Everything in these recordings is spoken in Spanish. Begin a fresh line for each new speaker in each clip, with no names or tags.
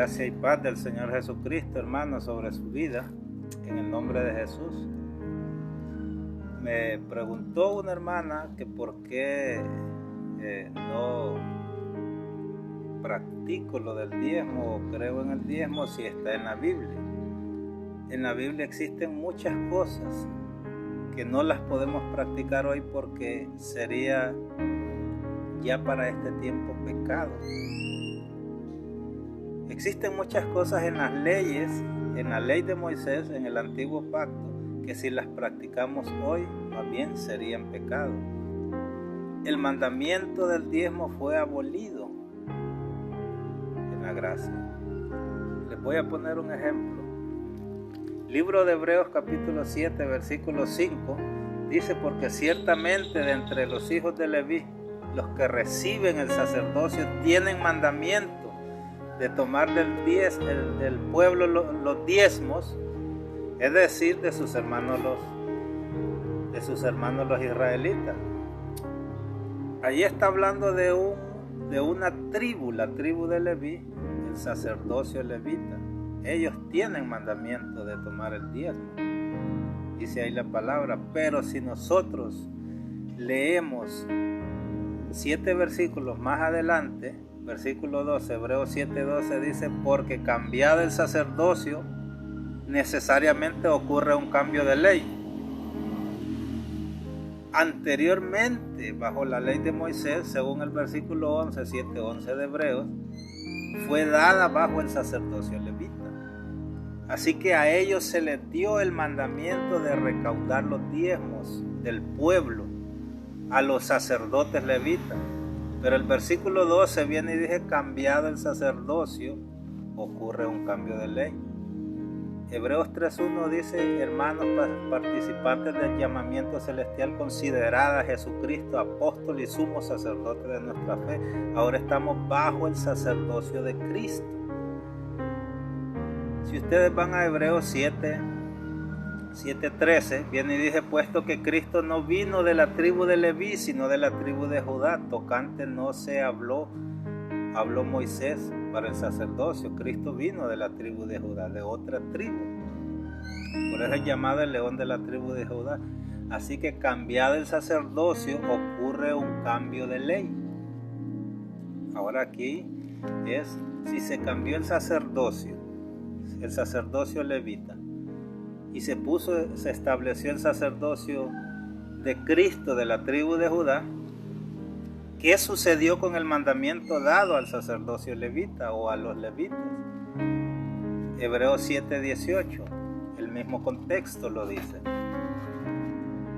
Gracia y paz del Señor Jesucristo, hermano, sobre su vida, en el nombre de Jesús. Me preguntó una hermana que por qué no practico lo del diezmo o creo en el diezmo si está en la Biblia. En la Biblia existen muchas cosas que no las podemos practicar hoy porque sería ya para este tiempo pecado. Existen muchas cosas en las leyes, en la ley de Moisés, en el antiguo pacto, que si las practicamos hoy, más bien serían pecado. El mandamiento del diezmo fue abolido en la gracia. Les voy a poner un ejemplo. Libro de Hebreos capítulo 7, versículo 5, dice: porque ciertamente de entre los hijos de Leví, los que reciben el sacerdocio tienen mandamiento de tomar del pueblo los diezmos, es decir, de sus hermanos los israelitas. Allí está hablando de una tribu, la tribu de Leví, el sacerdocio levita. Ellos tienen mandamiento de tomar el diezmo. Dice ahí la palabra, pero si nosotros leemos 7 versículos más adelante, versículo 12, Hebreos 7:12 dice: porque cambiado el sacerdocio, necesariamente ocurre un cambio de ley. Anteriormente, bajo la ley de Moisés, según el versículo 11, 7:11 de Hebreos, fue dada bajo el sacerdocio levita. Así que a ellos se les dio el mandamiento de recaudar los diezmos del pueblo a los sacerdotes levitas. Pero el versículo 12 viene y dice: cambiado el sacerdocio, ocurre un cambio de ley. Hebreos 3:1 dice: hermanos participantes del llamamiento celestial, considerad a Jesucristo apóstol y sumo sacerdote de nuestra fe. Ahora estamos bajo el sacerdocio de Cristo. Si ustedes van a Hebreos 7:13, viene y dice: puesto que Cristo no vino de la tribu de Leví, sino de la tribu de Judá, tocante no se habló Moisés para el sacerdocio. Cristo vino de la tribu de Judá, de otra tribu. Por eso es llamado el león de la tribu de Judá. Así que cambiado el sacerdocio, ocurre un cambio de ley. Ahora aquí es, si se cambió el sacerdocio levita, y se estableció el sacerdocio de Cristo de la tribu de Judá, ¿qué sucedió con el mandamiento dado al sacerdocio levita o a los levitas? Hebreos 7:18, el mismo contexto lo dice.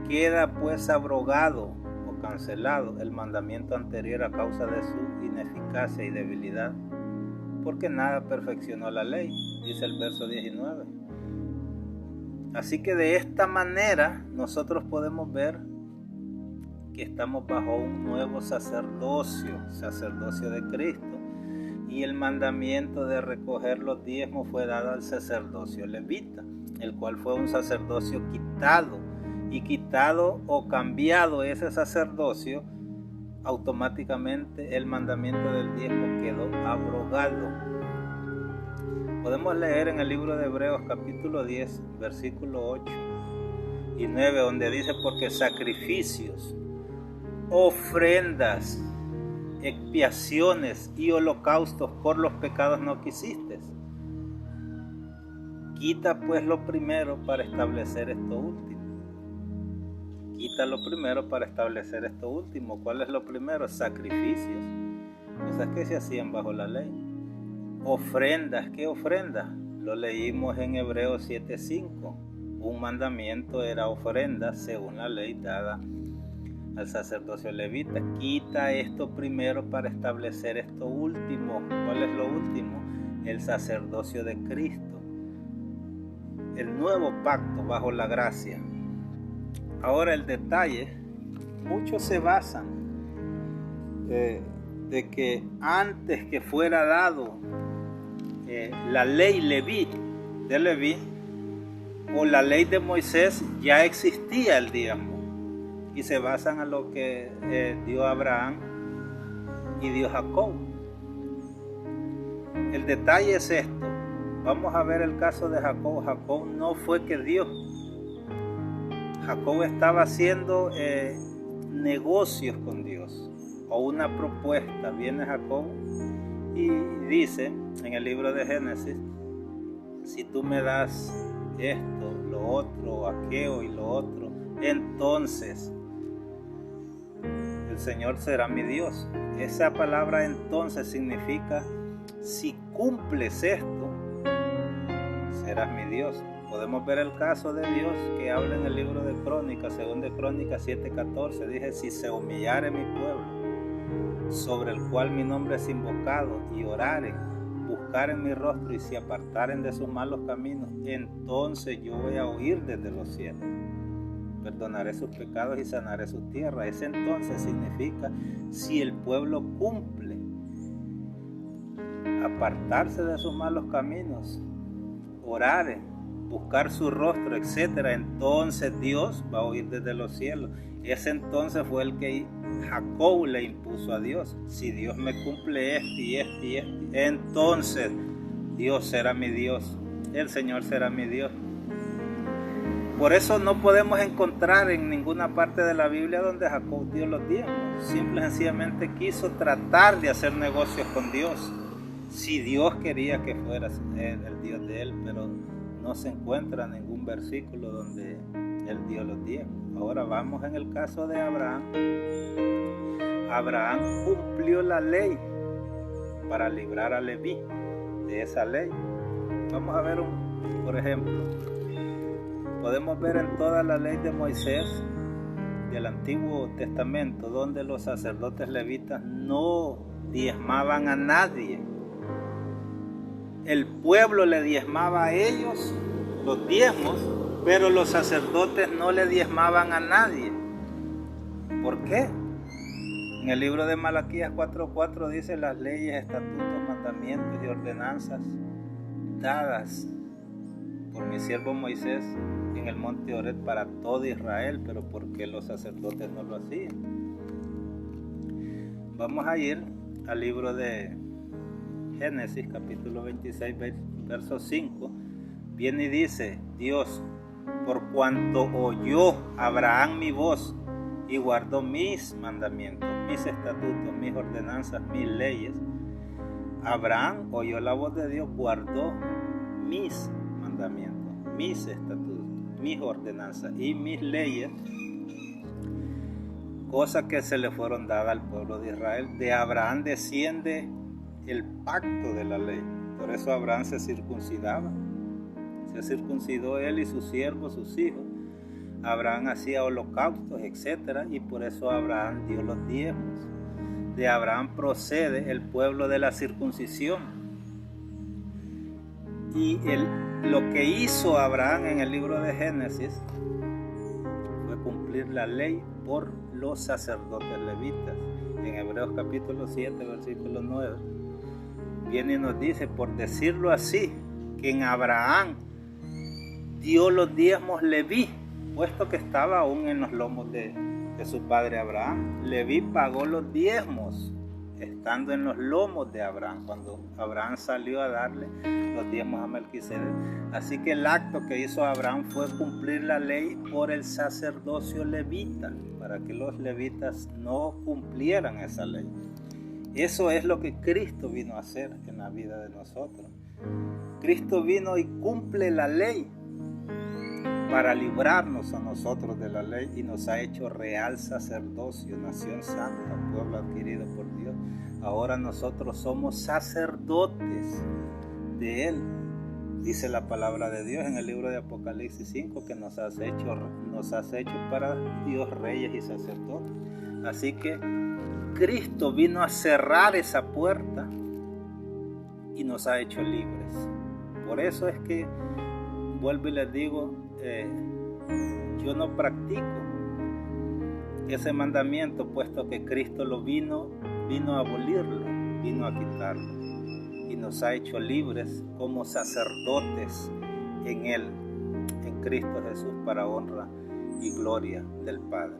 Queda pues abrogado o cancelado el mandamiento anterior a causa de su ineficacia y debilidad, porque nada perfeccionó la ley, dice el verso 19. Así que de esta manera nosotros podemos ver que estamos bajo un nuevo sacerdocio de Cristo, y el mandamiento de recoger los diezmos fue dado al sacerdocio levita, el cual fue un sacerdocio quitado o cambiado ese sacerdocio, automáticamente el mandamiento del diezmo quedó abrogado. Podemos leer en el libro de Hebreos capítulo 10, versículo 8 y 9, donde dice: porque sacrificios, ofrendas, expiaciones y holocaustos por los pecados no quisiste. Quita pues lo primero para establecer esto último. Quita lo primero para establecer esto último. ¿Cuál es lo primero? Sacrificios, cosas que se hacían bajo la ley. Ofrendas, ¿qué ofrendas? Lo leímos en Hebreos 7:5. Un mandamiento era ofrenda según la ley dada al sacerdocio levita. Quita esto primero para establecer esto último. ¿Cuál es lo último? El sacerdocio de Cristo, el nuevo pacto bajo la gracia. Ahora el detalle, muchos se basan de que antes que fuera dado la ley de Leví o la ley de Moisés, ya existía el diezmo, y se basan en lo que dio Abraham y dio Jacob. El detalle es esto. Vamos a ver el caso de Jacob. Jacob no fue que Dios. Jacob estaba haciendo negocios con Dios o una propuesta. Viene Jacob y dice en el libro de Génesis: si tú me das esto, lo otro, aquello y lo otro, entonces el Señor será mi Dios. Esa palabra entonces significa: si cumples esto, serás mi Dios. Podemos ver el caso de Dios que habla en el libro de Crónicas, 2 Crónicas 7:14. Dice: si se humillare mi pueblo, sobre el cual mi nombre es invocado, y oraren, buscaren mi rostro y se apartaren de sus malos caminos, entonces yo voy a oír desde los cielos, perdonaré sus pecados y sanaré su tierra. Ese entonces significa: si el pueblo cumple, apartarse de sus malos caminos, orar, buscar su rostro, etcétera, entonces Dios va a oír desde los cielos. Ese entonces fue el que Jacob le impuso a Dios: si Dios me cumple esto y esto y esto, entonces Dios será mi Dios, el Señor será mi Dios. Por eso no podemos encontrar en ninguna parte de la Biblia donde Jacob dio los diezmos. Simple y sencillamente quiso tratar de hacer negocios con Dios, si Dios quería que fuera el Dios de él, pero no se encuentra ningún versículo donde él dio los diezmos. Ahora vamos en el caso de Abraham. Abraham cumplió la ley para librar a Leví de esa ley. Vamos a ver por ejemplo, podemos ver en toda la ley de Moisés del Antiguo Testamento donde los sacerdotes levitas no diezmaban a nadie. El pueblo le diezmaba a ellos los diezmos, pero los sacerdotes no le diezmaban a nadie. ¿Por qué? En el libro de Malaquías 4:4 dice: las leyes, estatutos, mandamientos y ordenanzas dadas por mi siervo Moisés en el monte Horeb para todo Israel, pero ¿por qué los sacerdotes no lo hacían? Vamos a ir al libro de Génesis capítulo 26 verso 5. Viene y dice Dios: por cuanto oyó Abraham mi voz y guardó mis mandamientos, mis estatutos, mis ordenanzas, mis leyes. Abraham oyó la voz de Dios, guardó mis mandamientos, mis estatutos, mis ordenanzas y mis leyes, cosas que se le fueron dadas al pueblo de Israel. De Abraham desciende el pacto de la ley. Por eso Abraham se circuncidaba. Se circuncidó él y sus siervos, sus hijos. Abraham hacía holocaustos, etc. Y por eso Abraham dio los diezmos. De Abraham procede el pueblo de la circuncisión. Y lo que hizo Abraham en el libro de Génesis fue cumplir la ley por los sacerdotes levitas. En Hebreos capítulo 7, versículo 9, viene y nos dice, por decirlo así, que en Abraham dio los diezmos Leví, puesto que estaba aún en los lomos de su padre Abraham. Leví pagó los diezmos estando en los lomos de Abraham, cuando Abraham salió a darle los diezmos a Melquisedec. Así que el acto que hizo Abraham fue cumplir la ley por el sacerdocio levita, para que los levitas no cumplieran esa ley. Eso es lo que Cristo vino a hacer en la vida de nosotros. Cristo vino y cumple la ley para librarnos a nosotros de la ley, y nos ha hecho real sacerdocio, nación santa, pueblo adquirido por Dios. Ahora nosotros somos sacerdotes de Él. Dice la palabra de Dios en el libro de Apocalipsis 5 que nos has hecho para Dios reyes y sacerdotes. Así que Cristo vino a cerrar esa puerta y nos ha hecho libres. Por eso es que vuelvo y les digo, yo no practico ese mandamiento, puesto que Cristo lo vino a abolirlo, vino a quitarlo, y nos ha hecho libres como sacerdotes en Él, en Cristo Jesús, para honra y gloria del Padre.